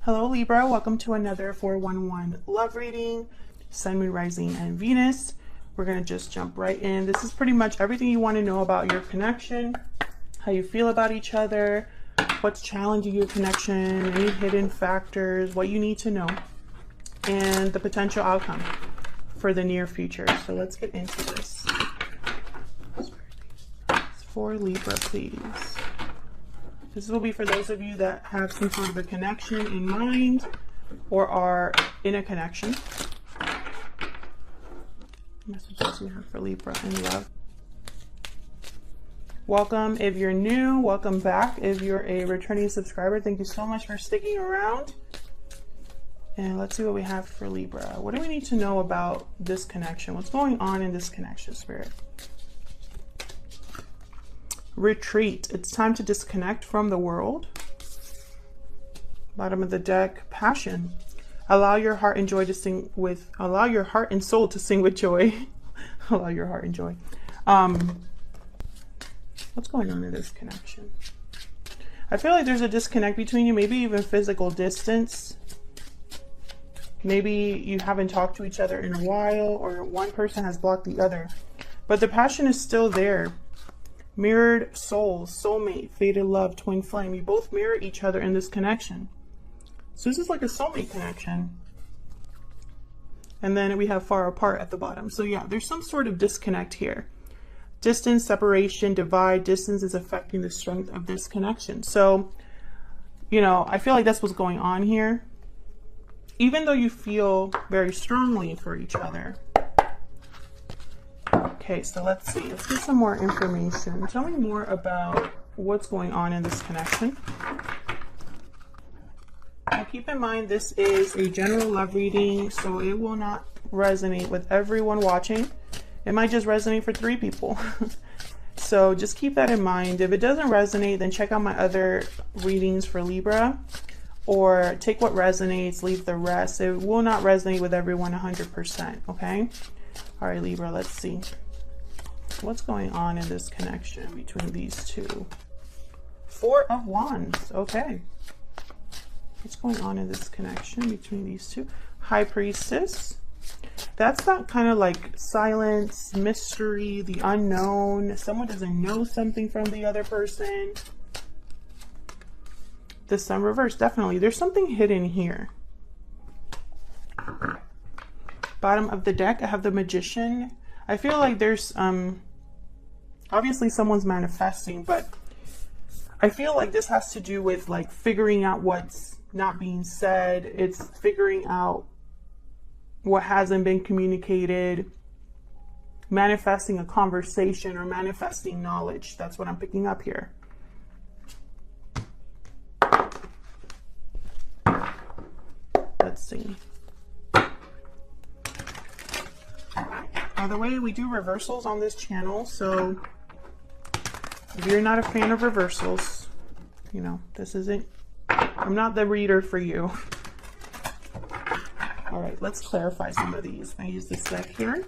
Hello Libra, welcome to another 411 love reading, Sun, Moon, Rising, and Venus. We're going to just jump right in. This is pretty much everything you want to know about your connection, how you feel about each other, what's challenging your connection, any hidden factors, what you need to know, and the potential outcome for the near future. So let's get into this. For Libra, please. This will be for those of you that have some sort of a connection in mind or are in a connection. Messages you have for Libra in love. Welcome if you're new. Welcome back if you're a returning subscriber. Thank you so much for sticking around. And let's see what we have for Libra. What do we need to know about this connection? What's going on in this connection, Spirit? Retreat. It's time to disconnect from the world. Bottom of the deck, passion. Allow your heart and joy to sing with, allow your heart and soul to sing with joy. Allow your heart and joy. What's going on in this connection? I feel like there's a disconnect between you, maybe even physical distance. Maybe you haven't talked to each other in a while, or one person has blocked the other. But the passion is still there. Mirrored souls, soulmate, fated love, twin flame. You both mirror each other in this connection. So this is like a soulmate connection. And then we have far apart at the bottom. So yeah, there's some sort of disconnect here. Distance, separation, divide. Distance is affecting the strength of this connection. So, you know, I feel like that's what's going on here. Even though you feel very strongly for each other. Okay, so let's see. Let's get some more information. Tell me more about what's going on in this connection. Now keep in mind, this is a general love reading, so it will not resonate with everyone watching. It might just resonate for 3 people. So just keep that in mind. If it doesn't resonate, then check out my other readings for Libra, or take what resonates, leave the rest. It will not resonate with everyone 100%, okay? All right, Libra, let's see. What's going on in this connection between these two? 4 of Wands, okay. What's going on in this connection between these two? High Priestess. That's that kind of like silence, mystery, the unknown. Someone doesn't know something from the other person. The Sun reversed, definitely. There's something hidden here. Bottom of the deck, I have the Magician. I feel like there's obviously someone's manifesting, but I feel like this has to do with like figuring out what's not being said. It's figuring out what hasn't been communicated, manifesting a conversation or manifesting knowledge. That's what I'm picking up here. Let's see. By the way, we do reversals on this channel, so if you're not a fan of reversals, you know, this isn't, I'm not the reader for you. All right, let's clarify some of these. I use this deck here.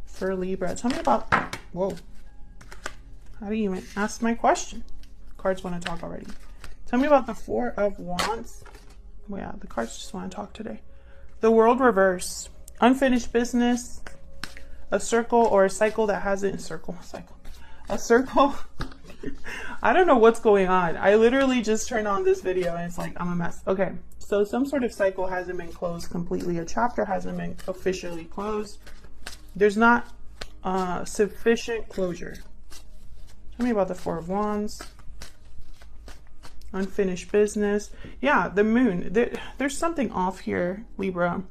For Libra, tell me about, whoa, how do you even ask my question? Cards want to talk already. Tell me about the 4 of Wands. Well, yeah, the cards just want to talk today. The World reverse. Unfinished business. A circle or a cycle that hasn't... A circle. I don't know what's going on. I literally just turned on this video and it's like, I'm a mess. Okay, so some sort of cycle hasn't been closed completely. A chapter hasn't been officially closed. There's not sufficient closure. Tell me about the 4 of Wands. Unfinished business. Yeah, the moon. There's something off here, Libra.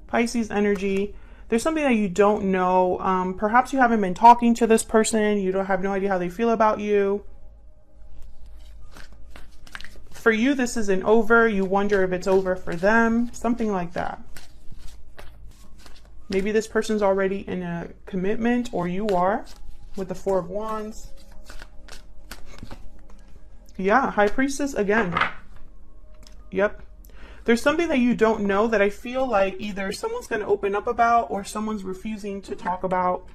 Pisces energy. There's something that you don't know. Perhaps you haven't been talking to this person. You don't have no idea how they feel about you. For you, this isn't over. You wonder if it's over for them. Something like that. Maybe this person's already in a commitment, or you are, with the 4 of Wands. Yeah, High Priestess again. Yep. There's something that you don't know that I feel like either someone's going to open up about or someone's refusing to talk about.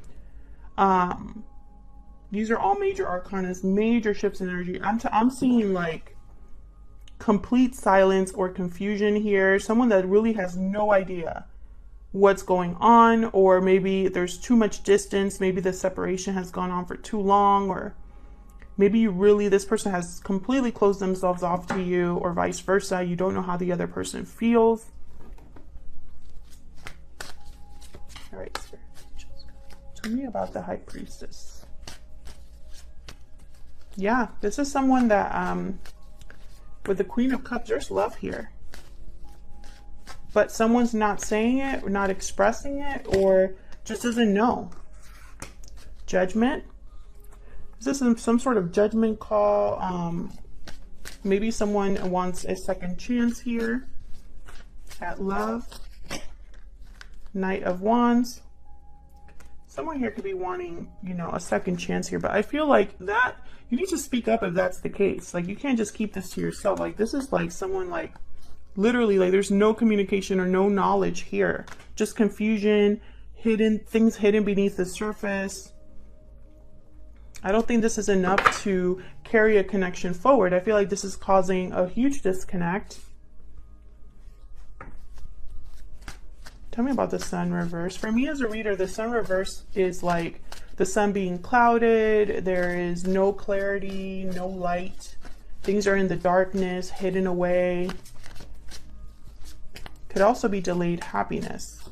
These are all major arcanas, major shifts in energy. I'm seeing like complete silence or confusion here. Someone that really has no idea what's going on, or maybe there's too much distance. Maybe the separation has gone on for too long, or maybe this person has completely closed themselves off to you, or vice versa. You don't know how the other person feels. All right, Spirit, tell me about the High Priestess. Yeah, this is someone that, with the Queen of Cups, there's love here. But someone's not saying it, or not expressing it, or just doesn't know. Judgment. Is this some sort of judgment call? Maybe someone wants a second chance here at love. Knight of Wands. Someone here could be wanting, you know, a second chance here, but I feel like that you need to speak up if that's the case. Like, you can't just keep this to yourself. Like, this is like someone, like, literally, like, there's no communication or no knowledge here. Just confusion, things hidden beneath the surface. I don't think this is enough to carry a connection forward. I feel like this is causing a huge disconnect. Tell me about the Sun reverse. For me as a reader, the Sun reverse is like the sun being clouded. There is no clarity, no light. Things are in the darkness, hidden away. Could also be delayed happiness.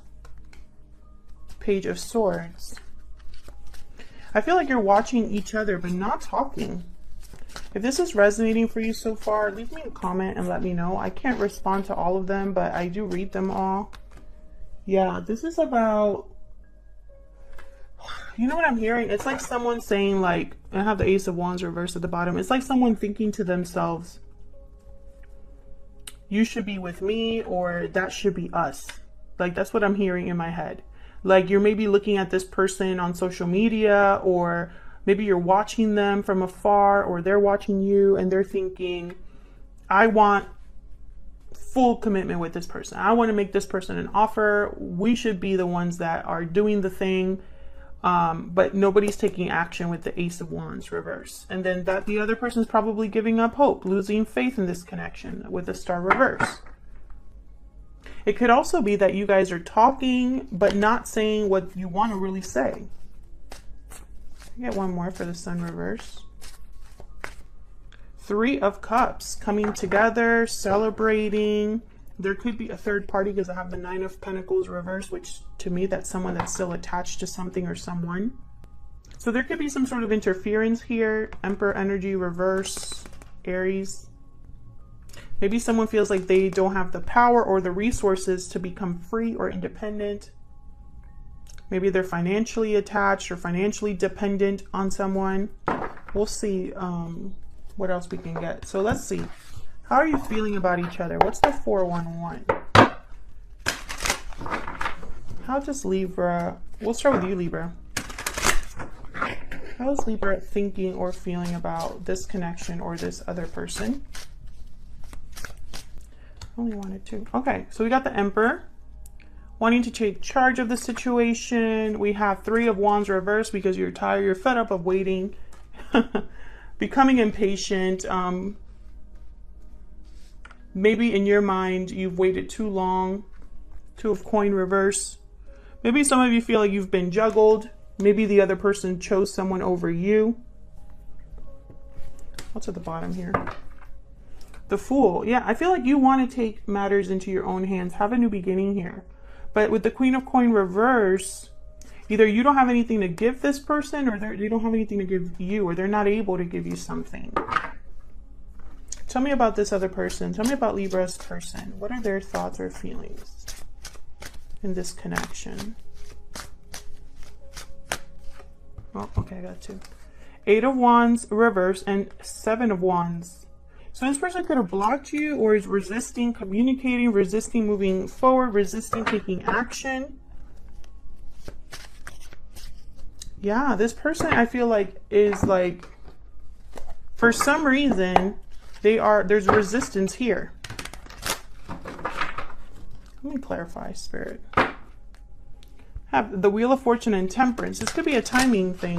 Page of Swords. I feel like you're watching each other but not talking. If this is resonating for you so far, leave me a comment and let me know. I can't respond to all of them, but I do read them all. Yeah, this is about, you know what I'm hearing? It's like someone saying, like, I have the Ace of Wands reversed at the bottom. It's like someone thinking to themselves, you should be with me, or that should be us. Like, that's what I'm hearing in my head. Like, you're maybe looking at this person on social media, or maybe you're watching them from afar, or they're watching you and they're thinking, I want full commitment with this person. I want to make this person an offer. We should be the ones that are doing the thing. But nobody's taking action with the Ace of Wands reverse. And then the other person's probably giving up hope, losing faith in this connection with the Star reverse. It could also be that you guys are talking, but not saying what you want to really say. I get one more for the Sun reverse. Three of Cups, coming together, celebrating. There could be a third party because I have the Nine of Pentacles reversed, which to me, that's someone that's still attached to something or someone. So there could be some sort of interference here. Emperor energy reverse, Aries. Maybe someone feels like they don't have the power or the resources to become free or independent. Maybe they're financially attached or financially dependent on someone. We'll see what else we can get. So let's see. How are you feeling about each other? What's the 411? How does Libra... We'll start with you, Libra. How is Libra thinking or feeling about this connection or this other person? Only wanted two. Okay, so we got the Emperor. Wanting to take charge of the situation. We have Three of Wands reversed because you're tired, you're fed up of waiting. Becoming impatient. Maybe in your mind, you've waited too long. Two of Coin reverse. Maybe some of you feel like you've been juggled. Maybe the other person chose someone over you. What's at the bottom here? The Fool. Yeah, I feel like you want to take matters into your own hands. Have a new beginning here. But with the Queen of Coin reverse, either you don't have anything to give this person, or they don't have anything to give you, or they're not able to give you something. Tell me about this other person. Tell me about Libra's person. What are their thoughts or feelings in this connection? Oh, okay, I got two. Eight of Wands reverse and Seven of Wands. So this person could have blocked you, or is resisting communicating, resisting moving forward, resisting taking action. Yeah, this person I feel like is like, for some reason, there's resistance here. Let me clarify, Spirit. Have the Wheel of Fortune and Temperance. This could be a timing thing.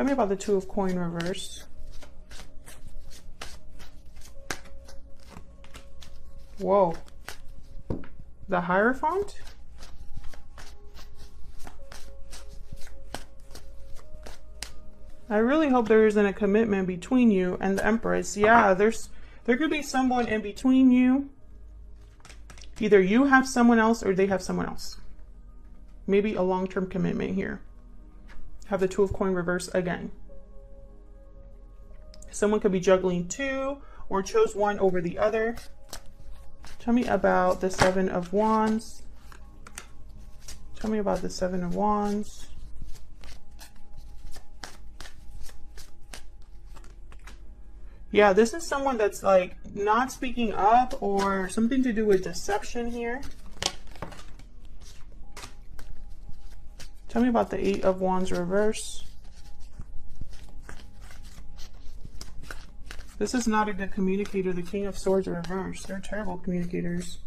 Tell me about the Two of Coin reverse. Whoa. The Hierophant? I really hope there isn't a commitment between you and the Empress. Yeah, there could be someone in between you. Either you have someone else or they have someone else. Maybe a long-term commitment here. Have the Two of Coin reverse again. Someone could be juggling two or chose one over the other. Tell me about the Seven of Wands. Tell me about the Seven of Wands. Yeah, this is someone that's like not speaking up or something to do with deception here. Tell me about the Eight of Wands reverse. This is not a good communicator. The King of Swords reverse. They're terrible communicators.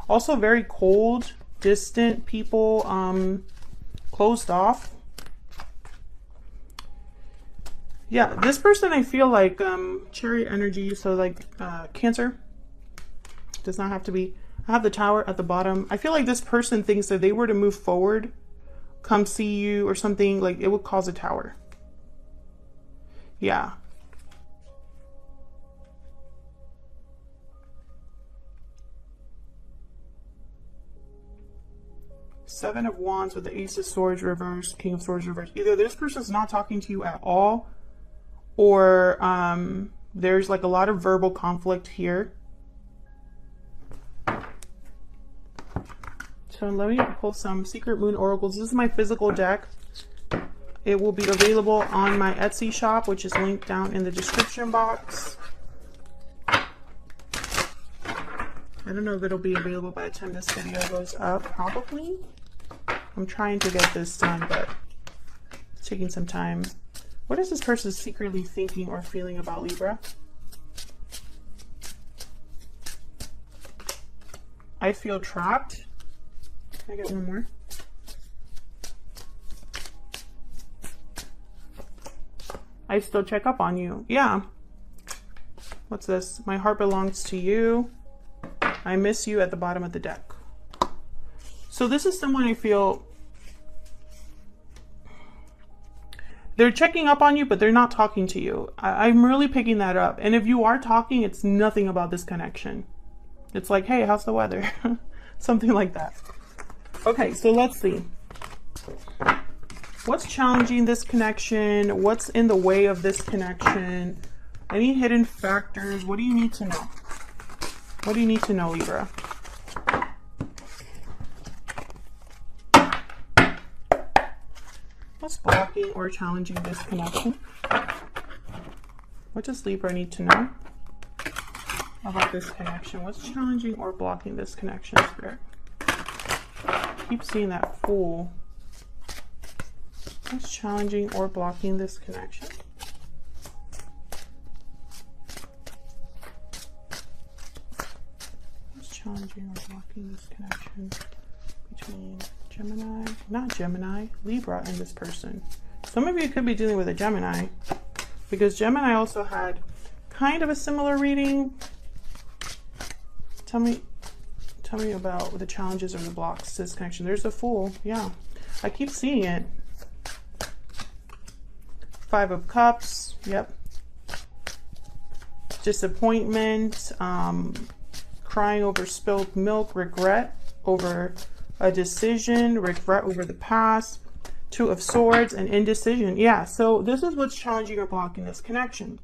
Also very cold, distant people, closed off. Yeah, this person I feel like chariot energy, so like Cancer. Does not have to be. I have the Tower at the bottom. I feel like this person thinks that they were to move forward, come see you or something, like it would cause a tower. Yeah. Seven of Wands with the Ace of Swords reverse, King of Swords reverse. Either this person's not talking to you at all, or there's like a lot of verbal conflict here. So let me pull some Secret Moon Oracles. This is my physical deck. It will be available on my Etsy shop, which is linked down in the description box. I don't know if it'll be available by the time this video goes up. Probably. I'm trying to get this done, but it's taking some time. What is this person secretly thinking or feeling about Libra? I feel trapped. Can I get one more? I still check up on you. Yeah. What's this? My heart belongs to you. I miss you at the bottom of the deck. So this is someone I feel they're checking up on you, but they're not talking to you. I'm really picking that up. And if you are talking, it's nothing about this connection. It's like, hey, how's the weather? Something like that. Okay, so let's see. What's challenging this connection? What's in the way of this connection? Any hidden factors? What do you need to know? What do you need to know, Libra? What's blocking or challenging this connection? What does Libra need to know about this connection? What's challenging or blocking this connection, Spirit? Keep seeing that Fool. What's challenging or blocking this connection? What's challenging or blocking this connection between Gemini, not Gemini, Libra and this person? Some of you could be dealing with a Gemini, because Gemini also had kind of a similar reading. Tell me about the challenges or the blocks to this connection. There's a Fool. Yeah, I keep seeing it. Five of Cups. Yep. Disappointment, crying over spilled milk, regret over a decision, regret over the past, Two of Swords, and indecision. Yeah, so this is what's challenging or blocking this connection.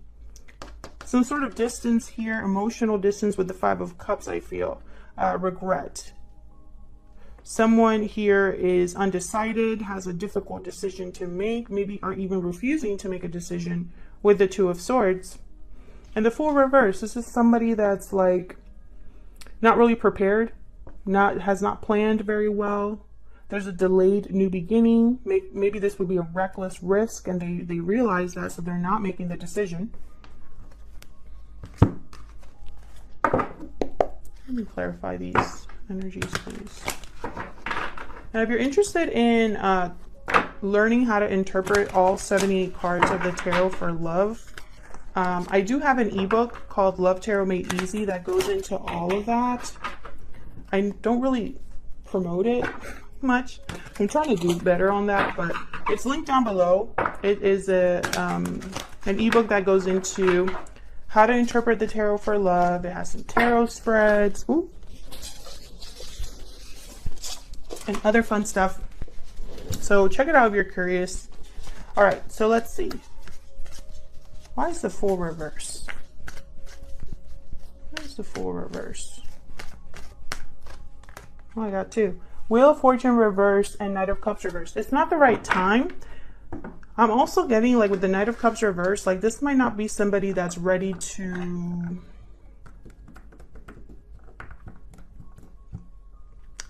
Some sort of distance here, emotional distance with the Five of Cups, I feel. Regret. Someone here is undecided, has a difficult decision to make, maybe are even refusing to make a decision with the Two of Swords. And the Fool reverse, this is somebody that's like not really prepared, has not planned very well. There's a delayed new beginning. Maybe this would be a reckless risk, and they realize that, so they're not making the decision. Let me clarify these energies, please. Now, if you're interested in learning how to interpret all 78 cards of the tarot for love. I do have an ebook called Love Tarot Made Easy that goes into all of that. I don't really promote it much. I'm trying to do better on that, but it's linked down below. It is an ebook that goes into how to interpret the tarot for love. It has some tarot spreads. Ooh. And other fun stuff. So check it out if you're curious. All right, so let's see. Why is the Fool reverse? Why is the Fool reverse? Oh, I got two. Wheel of Fortune reverse and Knight of Cups reverse. It's not the right time. I'm also getting, like, with the Knight of Cups reverse, like, this might not be somebody that's ready to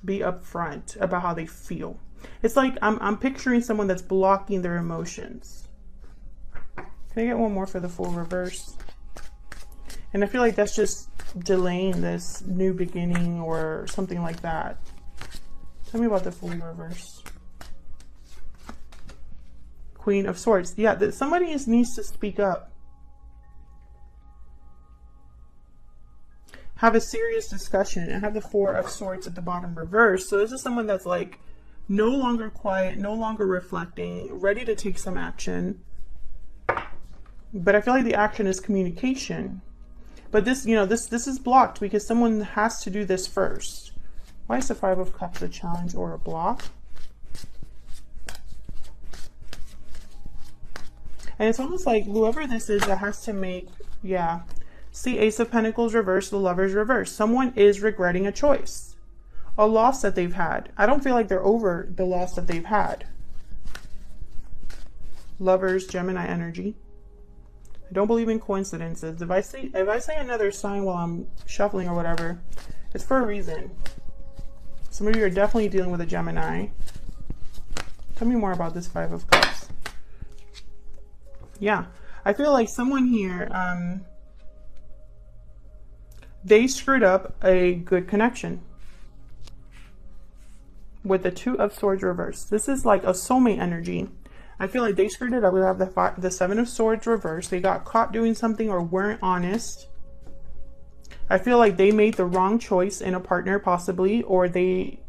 be upfront about how they feel. It's like I'm picturing someone that's blocking their emotions. Can I get one more for the Fool reverse? And I feel like that's just delaying this new beginning or something like that. Tell me about the Fool reverse. Queen of Swords. Yeah, somebody needs to speak up. Have a serious discussion, and have the Four of Swords at the bottom reverse. So this is someone that's like no longer quiet, no longer reflecting, ready to take some action. But I feel like the action is communication. But this, you know, this is blocked because someone has to do this first. Why is the Five of Cups a challenge or a block? And it's almost like whoever this is that has to make, yeah. See, Ace of Pentacles reverse, the Lovers reverse. Someone is regretting a choice, a loss that they've had. I don't feel like they're over the loss that they've had. Lovers, Gemini energy. I don't believe in coincidences. If I say another sign while I'm shuffling or whatever, it's for a reason. Some of you are definitely dealing with a Gemini. Tell me more about this Five of Cups. Yeah, I feel like someone here, they screwed up a good connection with the Two of Swords reverse. This is like a soulmate energy. I feel like they screwed it up. We have the Seven of Swords reverse. They got caught doing something or weren't honest. I feel like they made the wrong choice in a partner, possibly, or they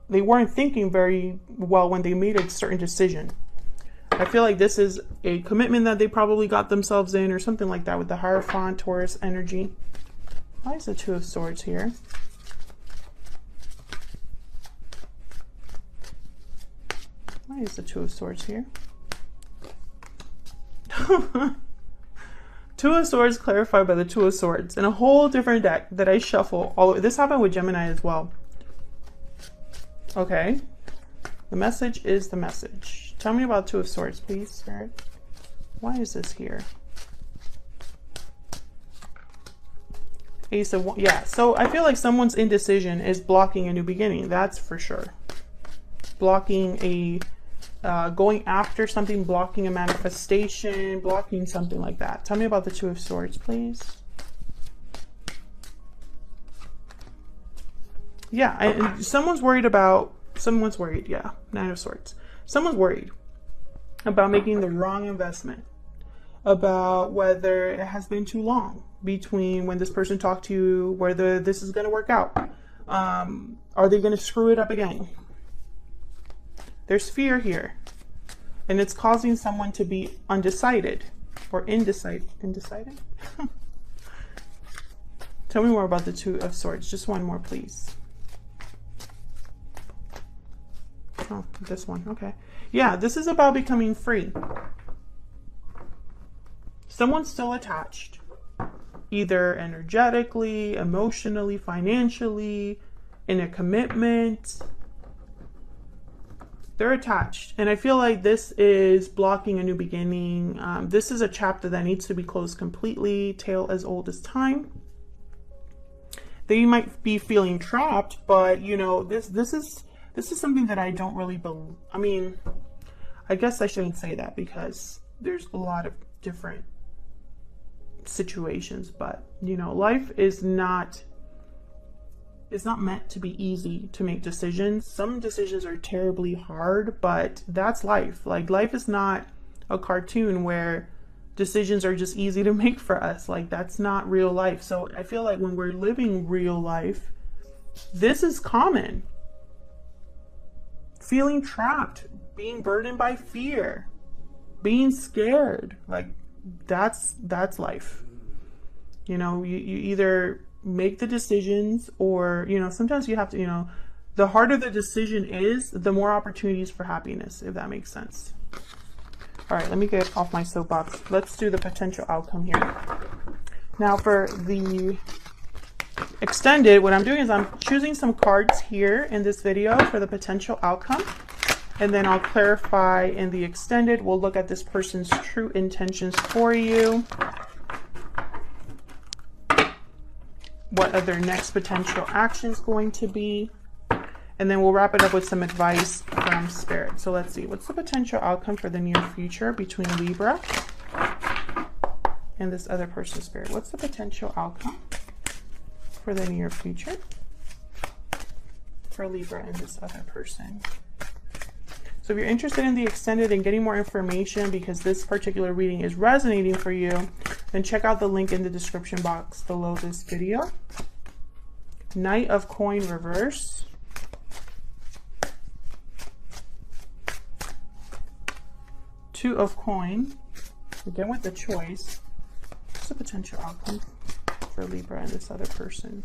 weren't thinking very well when they made a certain decision. I feel like this is a commitment that they probably got themselves in or something like that with the Hierophant, Taurus energy. Why is the Two of Swords here? Why is the Two of Swords here? Two of Swords clarified by the Two of Swords in a whole different deck that I shuffle. This happened with Gemini as well. Okay. The message is the message. Tell me about Two of Swords, please, Spirit. Why is this here? Ace of Wands. Yeah, so I feel like someone's indecision is blocking a new beginning. That's for sure. Blocking a going after something, blocking a manifestation, blocking something like that. Tell me about the Two of Swords, please. Yeah, and someone's worried, yeah, Nine of Swords. Someone's worried about making the wrong investment, about whether it has been too long between when this person talked to you, whether this is going to work out. Are they going to screw it up again? There's fear here, and it's causing someone to be undecided or indecided. Tell me more about the Two of Swords. Just one more, please. Oh, this one. Okay. Yeah, this is about becoming free. Someone's still attached, either energetically, emotionally, financially, in a commitment. They're attached, and I feel like this is blocking a new beginning. This is a chapter that needs to be closed completely, tale as old as time. They might be feeling trapped, but you know, this is something that I don't really believe. I mean, I guess I shouldn't say that because there's a lot of different situations, but you know, life is not it's not meant to be easy to make decisions. Some decisions are terribly hard, but that's life. Like, life is not a cartoon where decisions are just easy to make for us. Like, that's not real life. So I feel like when we're living real life, this is common. Feeling trapped, being burdened by fear, being scared, like that's life. You know, you either make the decisions, or, you know, sometimes you have to, you know, the harder the decision is, the more opportunities for happiness, if that makes sense. All right, let me get off my soapbox. Let's do the potential outcome here. Now for the extended, what I'm doing is I'm choosing some cards here in this video for the potential outcome, and then I'll clarify in the extended. We'll look at this person's true intentions for you. What are their next potential actions going to be? And then we'll wrap it up with some advice from Spirit. So let's see, what's the potential outcome for the near future between Libra and this other person's Spirit? What's the potential outcome for the near future for Libra and this other person? So if you're interested in the extended and getting more information, because this particular reading is resonating for you, then check out the link in the description box below this video. Knight of Coin reverse. Two of Coin. Again with the choice. What's the potential outcome for Libra and this other person?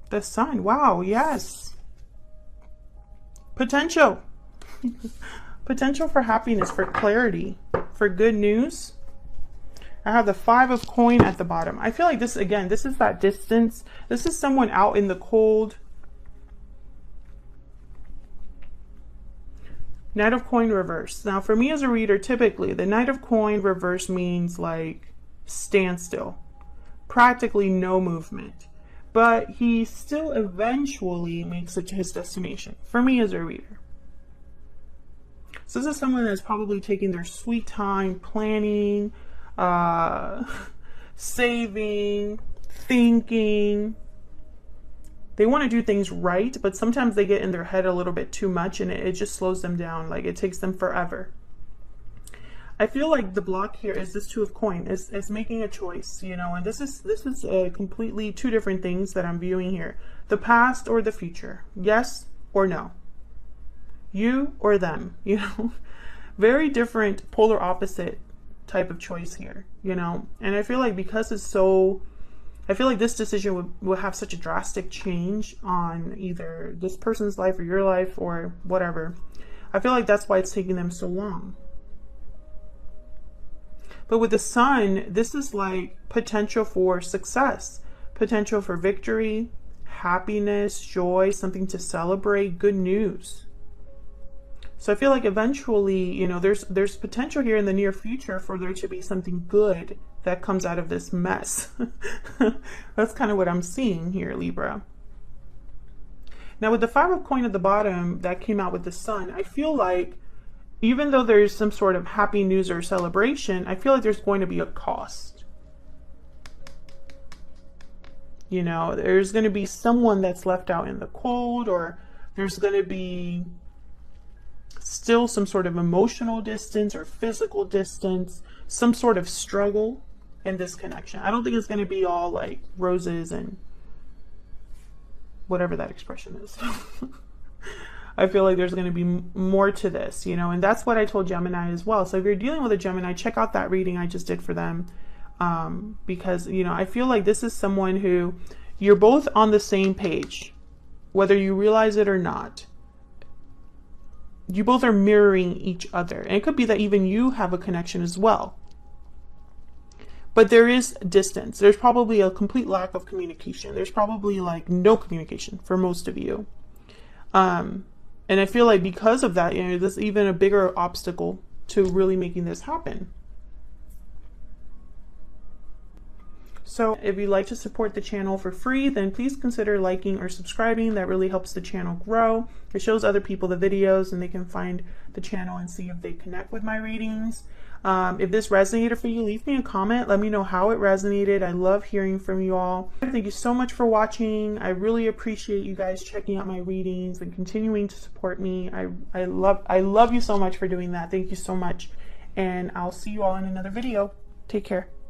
The Sun. Wow, yes. Potential. Potential for happiness, for clarity, for good news. I have the Five of Coin at the bottom. I feel like this, again, this is that distance. This is someone out in the cold. Knight of Coin reverse. Now, for me as a reader, typically, the Knight of Coin reverse means like standstill. Practically no movement. But he still eventually makes it to his destination, for me as a reader. So this is someone that's probably taking their sweet time planning, saving, thinking. They want to do things right, but sometimes they get in their head a little bit too much, and it just slows them down. Like, it takes them forever. I feel like the block here is this Two of Coin. Is making a choice, you know, and this is completely two different things that I'm viewing here. The past or the future. Yes or no. You or them, you know. Very different, polar opposite type of choice here, you know. And I feel like because it's so, I feel like this decision would have such a drastic change on either this person's life or your life or whatever. I feel like that's why it's taking them so long. But with the Sun, this is like potential for success, potential for victory, happiness, joy, something to celebrate, good news. So I feel like eventually, you know, there's potential here in the near future for there to be something good that comes out of this mess. That's kind of what I'm seeing here, Libra. Now with the Five of Coin at the bottom that came out with the Sun, I feel like even though there's some sort of happy news or celebration, I feel like there's going to be a cost. You know, there's going to be someone that's left out in the cold, or there's going to be still some sort of emotional distance or physical distance, some sort of struggle in this connection. I don't think it's going to be all like roses and whatever that expression is. I feel like there's going to be more to this, you know, and that's what I told Gemini as well. So if you're dealing with a Gemini, check out that reading I just did for them, because, you know, I feel like this is someone who you're both on the same page, whether you realize it or not. You both are mirroring each other, and it could be that even you have a connection as well. But there is distance. There's probably a complete lack of communication. There's probably like no communication for most of you. And I feel like because of that, you know, there's even a bigger obstacle to really making this happen. So if you'd like to support the channel for free, then please consider liking or subscribing. That really helps the channel grow. It shows other people the videos and they can find the channel and see if they connect with my readings. If this resonated for you, leave me a comment. Let me know how it resonated. I love hearing from you all. Thank you so much for watching. I really appreciate you guys checking out my readings and continuing to support me. I love you so much for doing that. Thank you so much. And I'll see you all in another video. Take care.